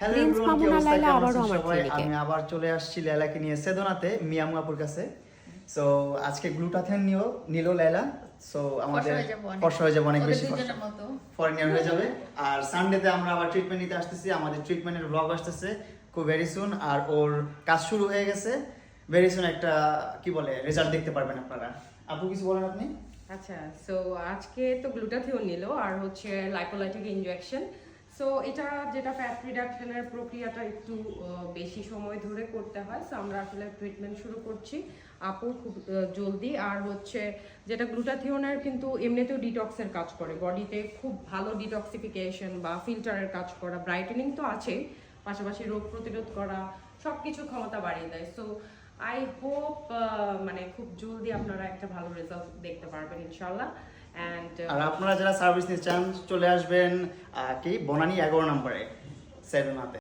Hello Prince everyone, কি মামুন আর অবস্থা? লায়লা কেমন আবারও আছেন আমার সবাই? ক্লিনিকে। আমি আবার চলে আসছি লায়লাকে নিয়ে সেদনাতে মিয়ামু আপুর কাছে। সো আজকে গ্লুটাথিয়ন নিল লায়লা। সো আমাদের ফর্সা হয়ে যাবে, অনেক বেশি ফর্সা, ফরেনিয়ার হয়ে যাবে। আর সানডেতে আমরা আবার ট্রিটমেন্ট নিতে আসতেছি, আমাদের ট্রিটমেন্টের ব্লগ আসতেছে খুব ভেরি সুন। আর ওর কাজ শুরু হয়ে গেছে, ভেরি সুন একটা কি বলে রেজাল্ট দেখতে পারবেন আপনারা। আপু কিছু বলেন আপনি? আচ্ছা, সো আজকে তো গ্লুটাথিওন নিল আর হচ্ছে লাইপোলাইটিক ইনজেকশন। সো এটা যেটা ফ্যাট রিডাকশনের প্রক্রিয়াটা একটু বেশি সময় ধরে করতে হয়। সো আমরা আসলে ট্রিটমেন্ট শুরু করছি আপু খুব জলদি। আর হচ্ছে যেটা গ্লুটাথিওনের কিন্তু এমনিতেও ডিটক্সের কাজ করে, বডিতে খুব ভালো ডিটক্সিফিকেশন বা ফিল্টারের কাজ করা, ব্রাইটেনিং তো আছেই, পাশাপাশি রোগ প্রতিরোধ করা সব কিছু ক্ষমতা বাড়িয়ে দেয়। সো আই হোপ মানে খুব জলদি আপনারা একটা ভালো রেজাল্ট দেখতে পারবেন ইনশাল্লাহ। অ্যান্ড আর আপনারা যারা সার্ভিস নিতে চান চলে আসবেন কি বনানী 11 নম্বরে সেদনাতে।